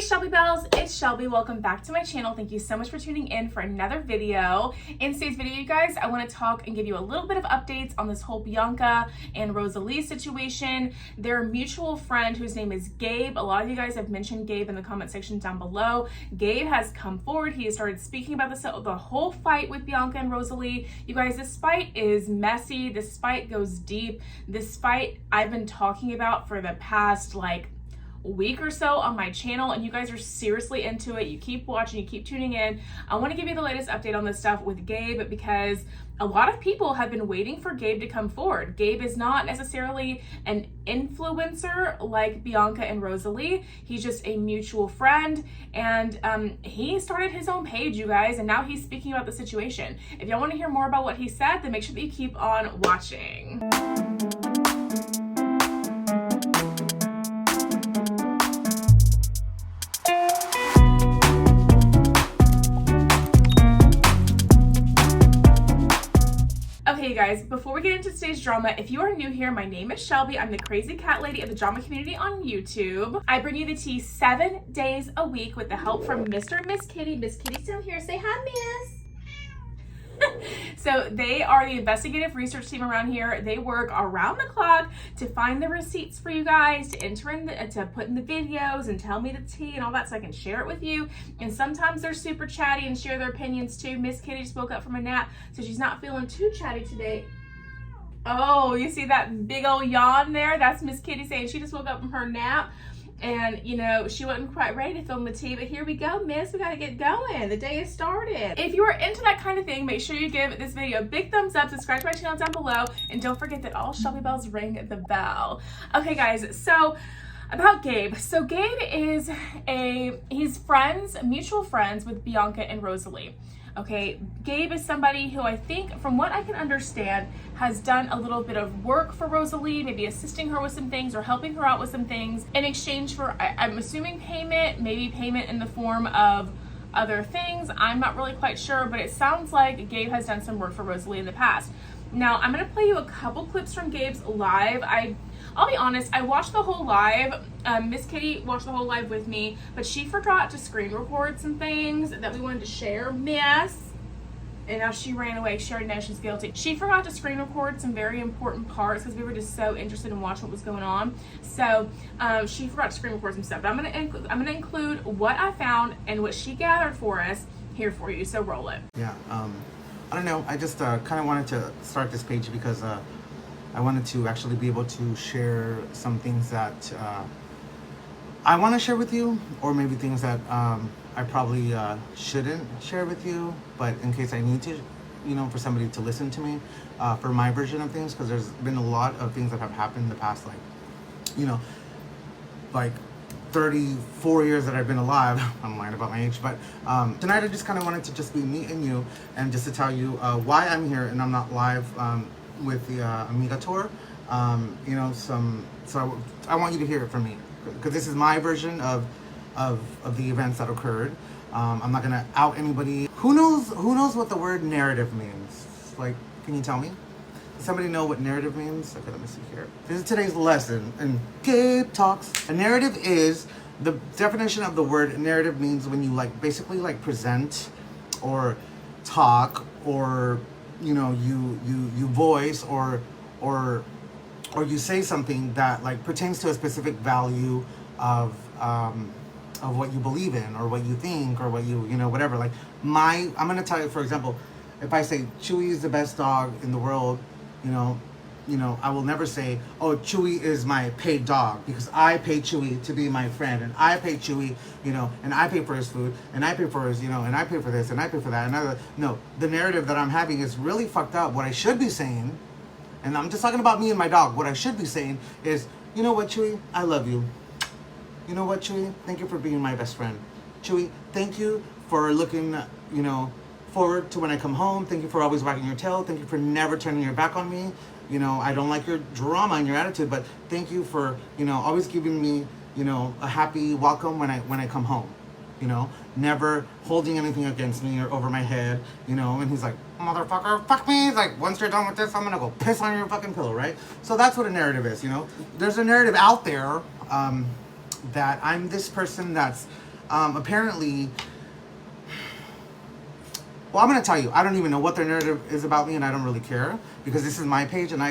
Shelby Bells, it's Shelby. Welcome back to my channel. Thank you so much for tuning in for another video. In today's video, you guys, I want to talk and give you a little bit of updates on this whole Bianca and Rosali situation. Their mutual friend, whose name is Gabe. A lot of you guys have mentioned Gabe in the comment section down below. Gabe has come forward. He has started speaking about the whole fight with Bianca and Rosali. You guys, this fight is messy. This fight goes deep. This fight I've been talking about for the past week or so on my channel, and you guys are seriously into it. You keep watching, you keep tuning in. I want to give you the latest update on this stuff with Gabe because a lot of people have been waiting for Gabe to come forward. Gabe is not necessarily an influencer like Bianca and Rosali. He's just a mutual friend, and he started his own page, you guys, and now he's speaking about the situation. If y'all want to hear more about what he said, then make sure that you keep on watching. Okay, you guys, before we get into today's drama, if you are new here, my name is Shelby. I'm the crazy cat lady of the drama community on YouTube. I bring you the tea 7 days a week with the help from Mr. and Miss Kitty. Miss Kitty's down here. Say hi, Miss. So they are the investigative research team around here. They work around the clock to find the receipts for you guys, to enter in to put in the videos and tell me the tea and all that so I can share it with you. And sometimes they're super chatty and share their opinions too. Miss Kitty just woke up from a nap, so she's not feeling too chatty today. Oh, you see that big old yawn there? That's Miss Kitty saying she just woke up from her nap. And, you know, she wasn't quite ready to film the tea, but here we go, miss. We got to get going. The day has started. If you are into that kind of thing, make sure you give this video a big thumbs up, subscribe to my channel down below, and don't forget that all Shelby Bells ring the bell. Okay, guys, so about Gabe. So Gabe is he's mutual friends with Bianca and Rosali. Okay, Gabe is somebody who I think, from what I can understand, has done a little bit of work for Rosali, maybe assisting her with some things or helping her out with some things in exchange for, I'm assuming, payment, maybe payment in the form of other things. I'm not really quite sure, but it sounds like Gabe has done some work for Rosali in the past. Now, I'm going to play you a couple clips from Gabe's live. I'll be honest, I watched the whole live. Miss Kitty watched the whole live with me, but she forgot to screen record some things that we wanted to share, miss. And now she ran away. She already knows she's guilty. She forgot to screen record some very important parts because we were just so interested in watching what was going on. So she forgot to screen record some stuff. But I'm gonna include what I found and what she gathered for us here for you. So roll it. Yeah. I don't know. I just kind of wanted to start this page because I wanted to actually be able to share some things that I want to share with you, or maybe things that I probably shouldn't share with you, but in case I need to, you know, for somebody to listen to me for my version of things, because there's been a lot of things that have happened in the past, 34 years that I've been alive. I'm lying about my age, but tonight I just kind of wanted to just be me and you, and just to tell you why I'm here and I'm not live with the Amiga tour. You know, so I want you to hear it from me, because this is my version of the events that occurred. I'm not gonna out anybody. Who knows what the word narrative means? Like, can you tell me? Does somebody know what narrative means? Okay, let me see here. This is today's lesson in Gabe Talks. A narrative is, the definition of the word narrative means when you basically present or talk, or you know, you voice or you say something that pertains to a specific value of what you believe in, or what you think, or what you know, whatever. I'm gonna tell you, for example, if I say Chewy is the best dog in the world, you know, I will never say, oh, Chewy is my paid dog, because I pay Chewy to be my friend, and I pay Chewy, you know, and I pay for his food, and I pay for his, you know, and I pay for this, and I pay for that. No, the narrative that I'm having is really fucked up. What I should be saying, and I'm just talking about me and my dog, what I should be saying is, you know what, Chewy, I love you. You know what, Chewy, thank you for being my best friend. Chewy, thank you for looking, you know, forward to when I come home. Thank you for always wagging your tail. Thank you for never turning your back on me. You know, I don't like your drama and your attitude, but thank you for, you know, always giving me, you know, a happy welcome when I come home. You know, never holding anything against me or over my head, you know. And he's like, motherfucker, fuck me. He's like, once you're done with this, I'm gonna go piss on your fucking pillow, right? So that's what a narrative is, you know. There's a narrative out there that I'm this person that's Apparently, well, I'm gonna tell you, I don't even know what their narrative is about me, and I don't really care, because this is my page, and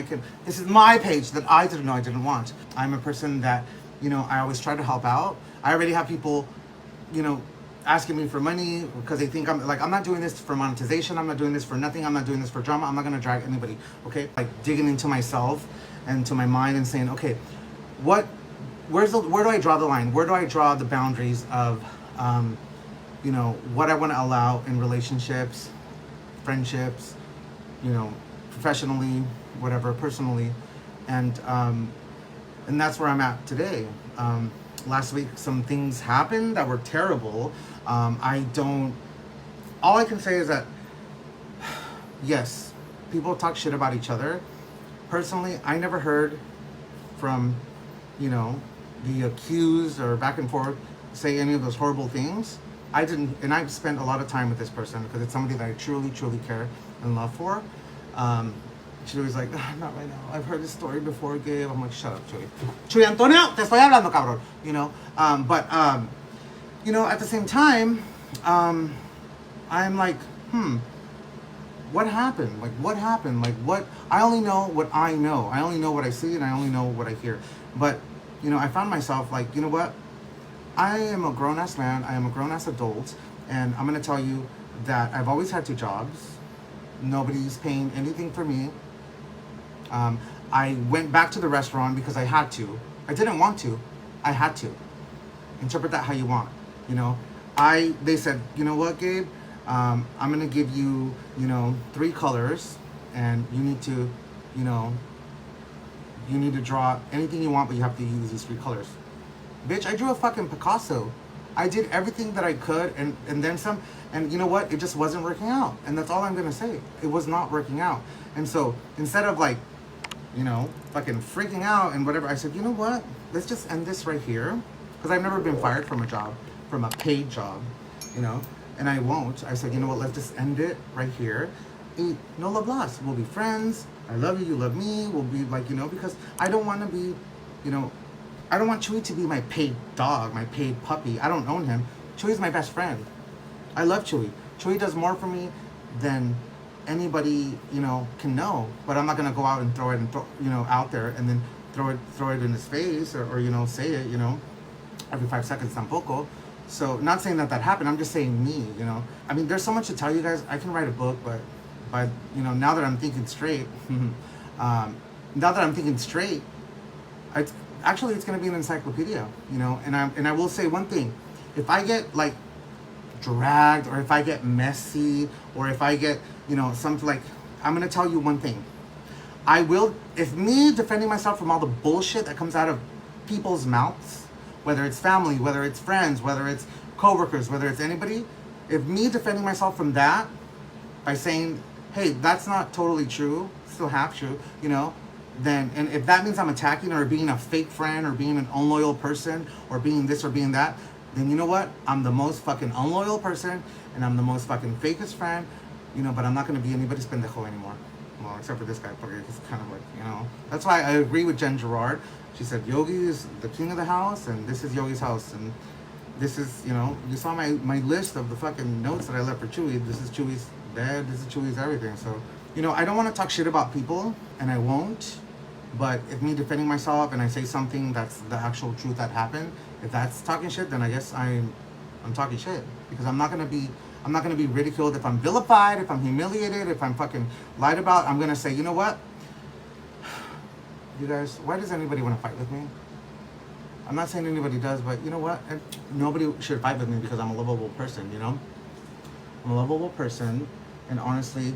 this is my page that I didn't know I didn't want. I'm a person that, you know, I always try to help out. I already have people, you know, asking me for money because they think I'm not doing this for monetization. I'm not doing this for nothing. I'm not doing this for drama. I'm not gonna drag anybody. Okay, like digging into myself and to my mind and saying, okay, where do I draw the line? Where do I draw the boundaries of, you know, what I want to allow in relationships, friendships, you know, professionally, whatever, personally, and that's where I'm at today. Last week, some things happened that were terrible. All I can say is that, yes, people talk shit about each other. Personally, I never heard from, you know, the accused or back and forth say any of those horrible things. I didn't, and I've spent a lot of time with this person because it's somebody that I truly, truly care and love for. She was like, not right now. I've heard this story before, Gabe. I'm like, shut up, Chuy. Chuy Antonio, te estoy hablando, cabrón. You know, you know, at the same time, I'm like, what happened? Like, what happened? Like, what? I only know what I know. I only know what I see, and I only know what I hear. But, you know, I found myself like, you know what? I am a grown-ass man. I am a grown-ass adult. And I'm going to tell you that I've always had 2 jobs. Nobody's paying anything for me. I went back to the restaurant because I had to. I didn't want to. I had to. Interpret that how you want. You know, they said, you know what, Gabe? I'm going to give you, you know, 3 colors, and you need to, you know, you need to draw anything you want, but you have to use these 3 colors. Bitch, I drew a fucking Picasso. I did everything that I could, and then some, and you know what? It just wasn't working out. And that's all I'm gonna say. It was not working out. And so, instead of like, you know, fucking freaking out and whatever, I said, you know what? Let's just end this right here. Because I've never been fired from a job, from a paid job, you know, and I won't. I said, you know what? Let's just end it right here. No love lost. We'll be friends. I love you. You love me. We'll be like, you know, because I don't want to be, you know, I don't want Chuy to be my paid dog, my paid puppy. I don't own him. Chuy's my best friend. I love Chuy. Chuy does more for me than anybody, you know, can know. But I'm not gonna go out and throw it, you know, out there and then throw it in his face or you know, say it, you know, every 5 seconds tampoco. So not saying that happened. I'm just saying me, you know. I mean, there's so much to tell you guys. I can write a book, but you know, now that I'm thinking straight, Actually, it's going to be an encyclopedia, you know, and I will say one thing. If I get, like, dragged, or if I get messy, or if I get, you know, something like, I'm going to tell you one thing. If me defending myself from all the bullshit that comes out of people's mouths, whether it's family, whether it's friends, whether it's coworkers, whether it's anybody, if me defending myself from that by saying, hey, that's not totally true, still half true, you know, then, and if that means I'm attacking or being a fake friend or being an unloyal person or being this or being that, then you know what? I'm the most fucking unloyal person and I'm the most fucking fakest friend, you know, but I'm not going to be anybody's pendejo anymore. Well, except for this guy, because he's kind of like, you know. That's why I agree with Jen Gerard. She said, Yogi is the king of the house and this is Yogi's house. And this is, you know, you saw my list of the fucking notes that I left for Chuy. This is Chuy's bed, this is Chuy's everything. So, you know, I don't want to talk shit about people, and I won't. But if me defending myself and I say something that's the actual truth that happened, if that's talking shit, then I guess I'm talking shit. Because I'm not gonna be ridiculed if I'm vilified, if I'm humiliated, if I'm fucking lied about. I'm gonna say, you know what? You guys, why does anybody want to fight with me? I'm not saying anybody does, but you know what? Nobody should fight with me because I'm a lovable person, you know? I'm a lovable person, and honestly,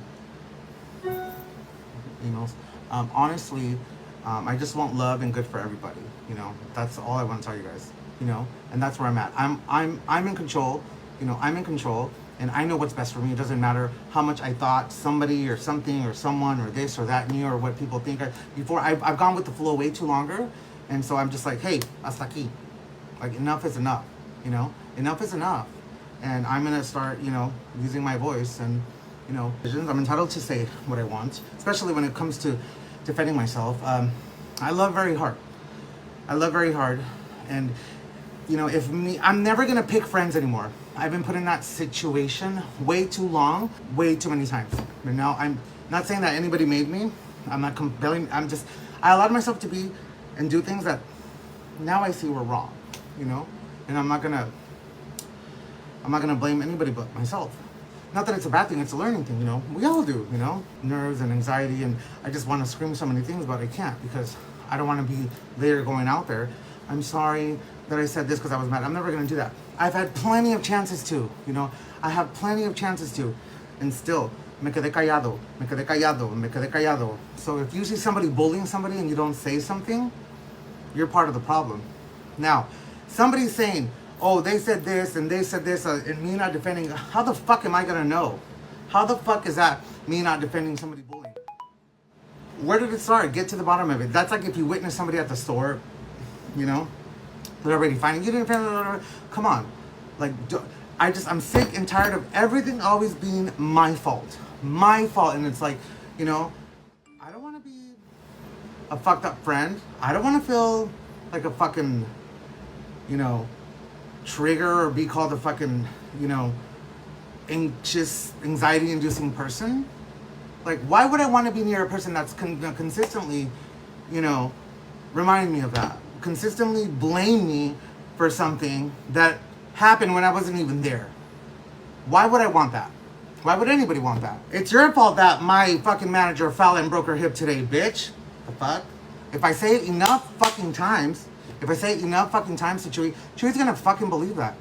honestly, I just want love and good for everybody, you know? That's all I want to tell you guys, you know? And that's where I'm at. I'm in control, you know, I'm in control, and I know what's best for me. It doesn't matter how much I thought somebody or something or someone or this or that knew or what people think. Before, I've gone with the flow way too longer, and so I'm just like, hey, hasta aquí. Like, enough is enough, you know? Enough is enough. And I'm gonna start, you know, using my voice and, you know, I'm entitled to say what I want, especially when it comes to defending myself. I love very hard. I love very hard. And You know, I'm never gonna pick friends anymore. I've been put in that situation way too long, way too many times. And now I'm not saying that anybody made me. I'm not compelling. I allowed myself to be and do things that now I see were wrong, you know? And I'm not gonna blame anybody but myself. Not that it's a bad thing, it's a learning thing, you know? We all do, you know? Nerves and anxiety, and I just want to scream so many things, but I can't because I don't want to be later going out there. I'm sorry that I said this because I was mad. I'm never gonna do that. I've had plenty of chances to, you know? I have plenty of chances to, and still, me quedé callado, me quedé callado, me quedé callado. So if you see somebody bullying somebody and you don't say something, you're part of the problem. Now, somebody's saying, oh, they said this and they said this, and me not defending. How the fuck am I gonna know? How the fuck is that me not defending somebody bullying? Where did it start? Get to the bottom of it. That's like if you witness somebody at the store, you know, they're already finding you didn't defend. Come on, like I'm sick and tired of everything always being my fault, and it's like, you know, I don't want to be a fucked up friend. I don't want to feel like a fucking, you know, trigger or be called a fucking, you know, anxious, anxiety-inducing person. Like, why would I want to be near a person that's consistently, you know, remind me of that? Consistently blame me for something that happened when I wasn't even there. Why would I want that? Why would anybody want that? It's your fault that my fucking manager fell and broke her hip today, bitch. The fuck? If I say it enough fucking times to Chewy, Chewy's gonna fucking believe that.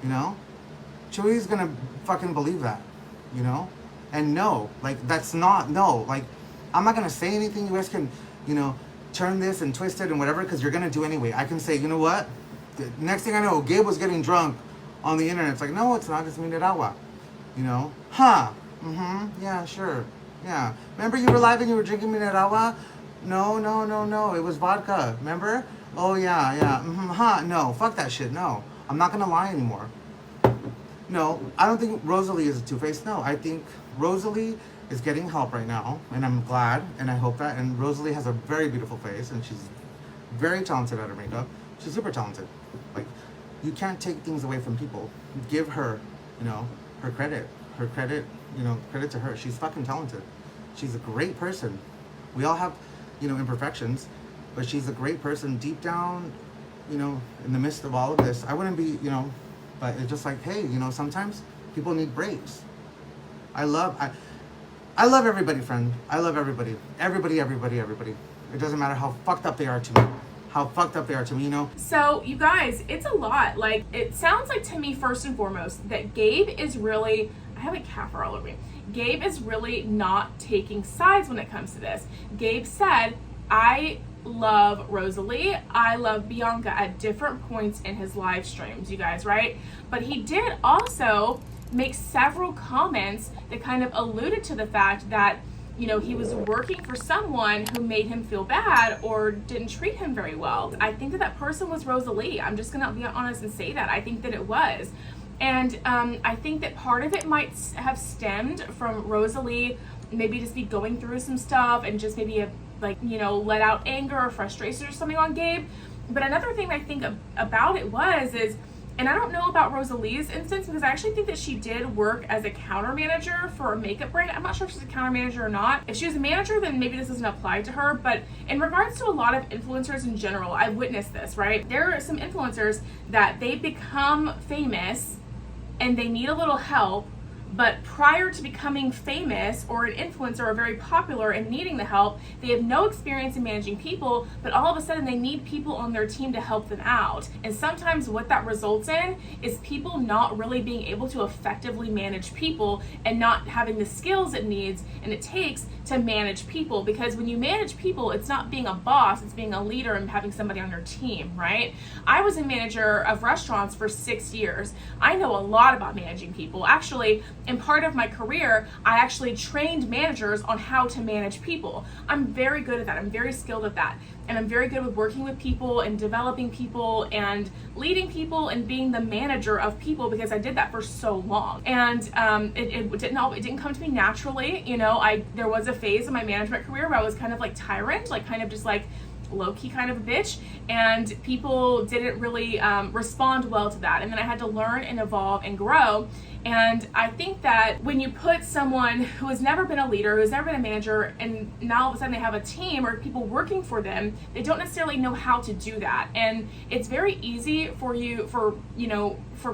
You know? Chewy's gonna fucking believe that. You know? And no, like, that's not, no. Like, I'm not gonna say anything. You guys can, you know, turn this and twist it and whatever, because you're gonna do anyway. I can say, you know what? The next thing I know, Gabe was getting drunk on the internet. It's like, no, it's not. It's Mineragua. You know? Huh. Mm-hmm. Yeah, sure. Yeah. Remember you were live and you were drinking Mineragua? No. It was vodka. Remember? Oh, yeah. Mm-hmm. Huh. No. Fuck that shit. No. I'm not gonna lie anymore. No. I don't think Rosali is a two-faced. No. I think Rosali is getting help right now, and I'm glad, and I hope that. And Rosali has a very beautiful face, and she's very talented at her makeup. She's super talented. Like, you can't take things away from people. Give her, you know, her credit. Her credit, you know, credit to her. She's fucking talented. She's a great person. We all have, you know, imperfections, but she's a great person deep down, you know, in the midst of all of this. I wouldn't be, you know, but it's just like, hey, you know, sometimes people need breaks. I love everybody, friend. I love everybody. Everybody. It doesn't matter how fucked up they are to me. You know? So, you guys, it's a lot. Like, it sounds like to me, first and foremost, that Gabe is really, I have a cat all over me. Gabe is really not taking sides when it comes to this. Gabe said, I love Rosali, I love Bianca at different points in his live streams, you guys, right? But he did also make several comments that kind of alluded to the fact that, you know, he was working for someone who made him feel bad or didn't treat him very well. I think that person was Rosali. I'm just gonna be honest and say that. I think that it was. And I think that part of it might have stemmed from Rosali maybe just be going through some stuff and just maybe like, you know, let out anger or frustration or something on Gabe. But another thing I think about it is, and I don't know about Rosali's instance, because I actually think that she did work as a counter manager for a makeup brand. I'm not sure if she's a counter manager or not. If she was a manager, then maybe this doesn't apply to her. But in regards to a lot of influencers in general, I've witnessed this, right? There are some influencers that they become famous and they need a little help, but prior to becoming famous or an influencer or very popular and needing the help, they have no experience in managing people, but all of a sudden they need people on their team to help them out. And sometimes what that results in is people not really being able to effectively manage people and not having the skills it needs and it takes to manage people. Because when you manage people, it's not being a boss, it's being a leader and having somebody on your team, right? I was a manager of restaurants for 6 years. I know a lot about managing people. Actually, in part of my career, I actually trained managers on how to manage people. I'm very good at that. I'm very skilled at that. And I'm very good with working with people and developing people and leading people and being the manager of people because I did that for so long. And it didn't come to me naturally. You know, there was a phase in my management career where I was kind of like tyrant, like kind of just like low-key kind of a bitch, and people didn't really respond well to that. And then I had to learn and evolve and grow. And I think that when you put someone who has never been a leader, who's never been a manager, and now all of a sudden they have a team or people working for them, they don't necessarily know how to do that. And it's very easy for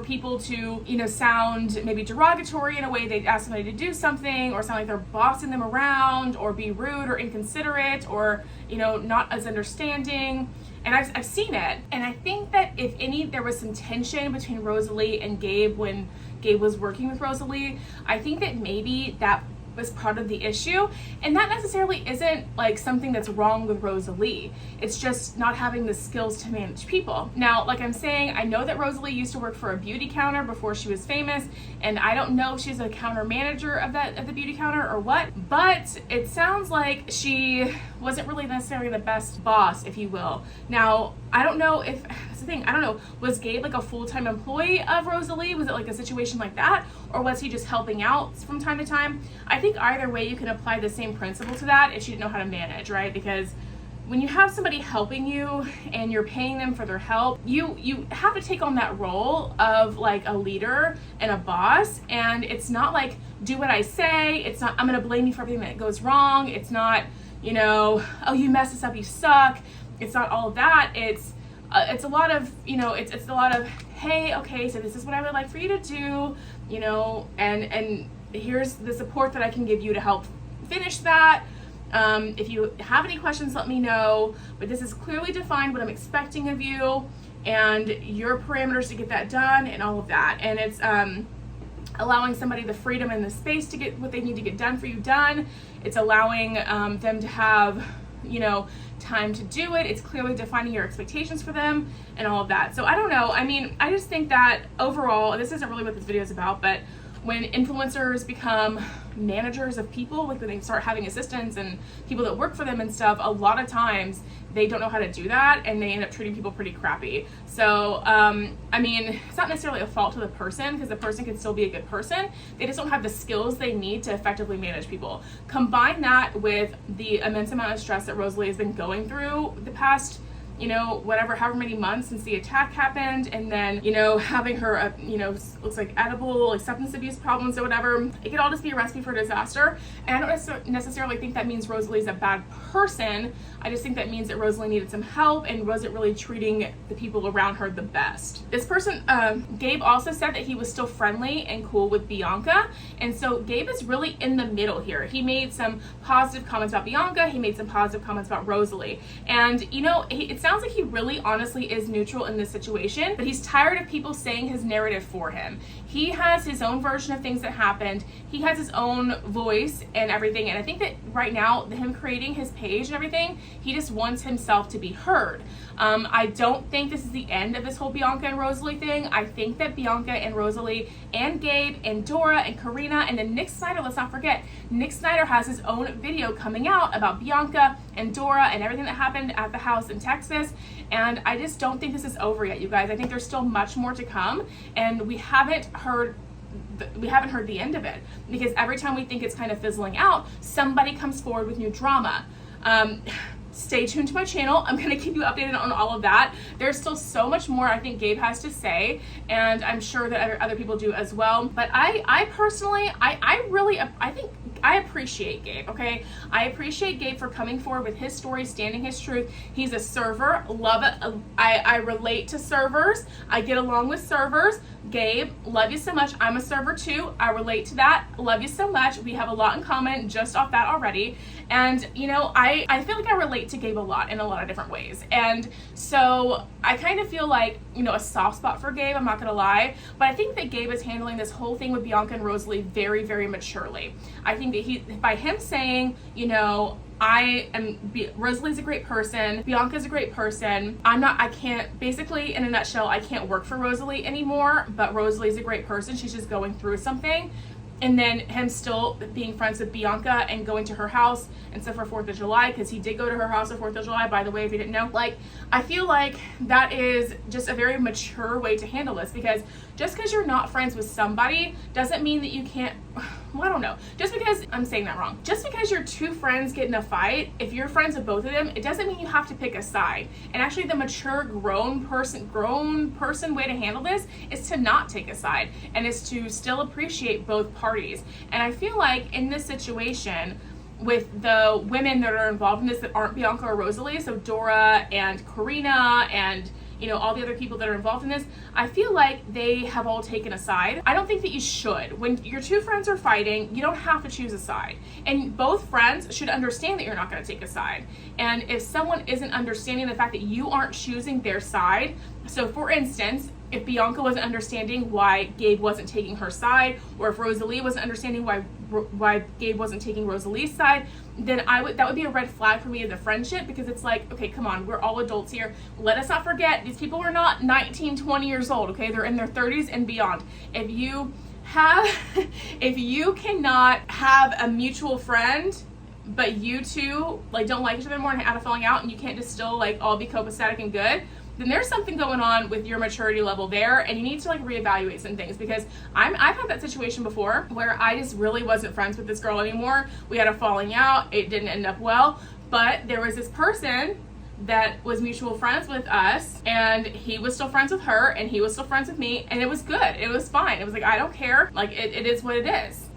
people to, sound maybe derogatory in a way. They ask somebody to do something, or sound like they're bossing them around, or be rude or inconsiderate, or, not as understanding. And I've seen it. And I think that there was some tension between Rosali and Gabe when Gabe was working with Rosali. I think that maybe that was part of the issue, and that necessarily isn't like something that's wrong with Rosali. It's just not having the skills to manage people. Now, like I'm saying, I know that Rosali used to work for a beauty counter before she was famous, and I don't know if she's a counter manager of the beauty counter or what, but it sounds like she wasn't really necessarily the best boss, if you will. Now, I don't know if, that's the thing, I don't know, was Gabe like a full-time employee of Rosali? Was it like a situation like that? Or was he just helping out from time to time? I think either way you can apply the same principle to that if she didn't know how to manage, right? Because when you have somebody helping you and you're paying them for their help, you have to take on that role of like a leader and a boss. And it's not like, do what I say. It's not, I'm gonna blame you for everything that goes wrong. It's not, oh, you messed this up, you suck. It's not all of that. It's a lot of, it's a lot of, hey, okay, so this is what I would like for you to do, and here's the support that I can give you to help finish that. If you have any questions, let me know, but this is clearly defined what I'm expecting of you and your parameters to get that done and all of that. And it's allowing somebody the freedom and the space to get what they need to get done for you done. It's allowing them to have, time to do it. It's clearly defining your expectations for them and all of that. So I don't know. I mean, I just think that overall, this isn't really what this video is about, but when influencers become managers of people, like when they start having assistants and people that work for them and stuff, a lot of times they don't know how to do that and they end up treating people pretty crappy. So, I mean, it's not necessarily a fault to the person, because the person can still be a good person. They just don't have the skills they need to effectively manage people. Combine that with the immense amount of stress that Rosali has been going through the past, however many months since the attack happened, and then, having her, looks like edible, like substance abuse problems or whatever. It could all just be a recipe for disaster. And I don't necessarily think that means Rosali's a bad person. I just think that means that Rosali needed some help and wasn't really treating the people around her the best. This person, Gabe, also said that he was still friendly and cool with Bianca. And so Gabe is really in the middle here. He made some positive comments about Bianca. He made some positive comments about Rosali. And, it sounds like he really honestly is neutral in this situation, but he's tired of people saying his narrative for him. He has his own version of things that happened. He has his own voice and everything. And I think that right now, him creating his page and everything, he just wants himself to be heard. I don't think this is the end of this whole Bianca and Rosali thing. I think that Bianca and Rosali and Gabe and Dora and Corina and then Nick Snider, let's not forget, Nick Snider has his own video coming out about Bianca and Dora and everything that happened at the house in Texas. And I just don't think this is over yet, you guys. I think there's still much more to come, and we haven't heard the end of it, because every time we think it's kind of fizzling out, somebody comes forward with new drama. Stay tuned to my channel. I'm going to keep you updated on all of that. There's still so much more I think Gabe has to say, and I'm sure that other people do as well. But I personally, I think I appreciate Gabe, okay? I appreciate Gabe for coming forward with his story, standing his truth. He's a server, love it. I relate to servers. I get along with servers. Gabe, love you so much. I'm a server too. I relate to that. Love you so much. We have a lot in common just off that already. And, I feel like I relate to Gabe a lot in a lot of different ways. And so I kind of feel like, a soft spot for Gabe, I'm not going to lie. But I think that Gabe is handling this whole thing with Bianca and Rosali very, very maturely. I think that by him saying, Rosali's a great person, Bianca's a great person. Basically in a nutshell, I can't work for Rosali anymore, but Rosali's a great person. She's just going through something. And then him still being friends with Bianca and going to her house and stuff for 4th of July, because he did go to her house for 4th of July, by the way, if you didn't know. I feel like that is just a very mature way to handle this, because just because you're not friends with somebody doesn't mean that you can't well, I don't know. Just because, I'm saying that wrong. Just because your two friends get in a fight, if you're friends with both of them, it doesn't mean you have to pick a side. And actually the mature, grown person way to handle this is to not take a side, and is to still appreciate both parties. And I feel like in this situation, with the women that are involved in this that aren't Bianca or Rosali, so Dora and Corina and, you know, all the other people that are involved in this, I feel like they have all taken a side. I don't think that you should. When your two friends are fighting, you don't have to choose a side. And both friends should understand that you're not going to take a side. And if someone isn't understanding the fact that you aren't choosing their side, so for instance, if Bianca wasn't understanding why Gabe wasn't taking her side, or if Rosali wasn't understanding why Gabe wasn't taking Rosalie's side, then that would be a red flag for me in the friendship, because it's like, okay, come on, we're all adults here. Let us not forget, these people are not 19, 20 years old, okay? They're in their 30s and beyond. If you cannot have a mutual friend, but you two like don't like each other more and had a falling out, and you can't just still like all be copacetic and good, then there's something going on with your maturity level there, and you need to like reevaluate some things. Because I've had that situation before where I just really wasn't friends with this girl anymore. We had a falling out, it didn't end up well, but there was this person that was mutual friends with us, and he was still friends with her, and he was still friends with me, and it was good. It was fine. It was like, I don't care. Like, it is what it is.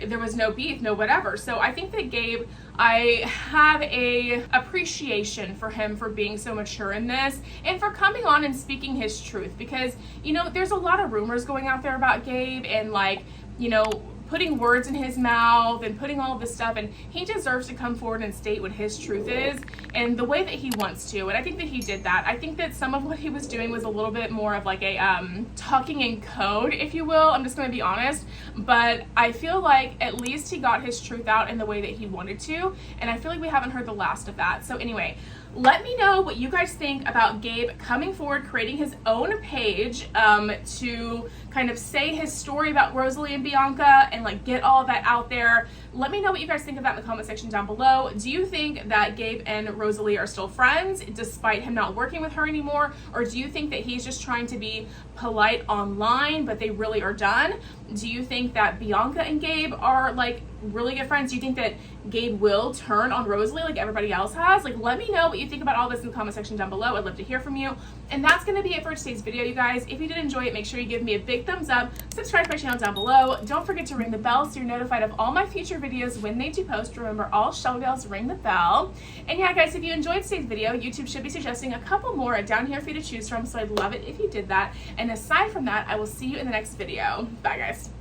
There was no beef, no whatever. So I think that Gabe, I have a appreciation for him for being so mature in this, and for coming on and speaking his truth, because, you know, there's a lot of rumors going out there about Gabe, and like, you know, putting words in his mouth and putting all of this stuff, and he deserves to come forward and state what his truth is and the way that he wants to. And I think that he did that. I think that some of what he was doing was a little bit more of like a talking in code, if you will. I'm just going to be honest, but I feel like at least he got his truth out in the way that he wanted to, and I feel like we haven't heard the last of that. So anyway, let me know what you guys think about Gabe coming forward, creating his own page to kind of say his story about Rosali and Bianca and like get all of that out there. Let me know what you guys think of that in the comment section down below. Do you think that Gabe and Rosali are still friends despite him not working with her anymore? Or do you think that he's just trying to be polite online but they really are done? Do you think that Bianca and Gabe are like really good friends? Do you think that Gabe will turn on Rosali like everybody else has? Like, let me know what you think about all this in the comment section down below. I'd love to hear from you. And that's going to be it for today's video, you guys. If you did enjoy it, make sure you give me a big thumbs up, subscribe to my channel down below. Don't forget to ring the bell so you're notified of all my future videos when they do post. Remember, all Shelby bells ring the bell. And yeah, guys, if you enjoyed today's video, YouTube should be suggesting a couple more down here for you to choose from, so I'd love it if you did that. And aside from that, I will see you in the next video. Bye, guys.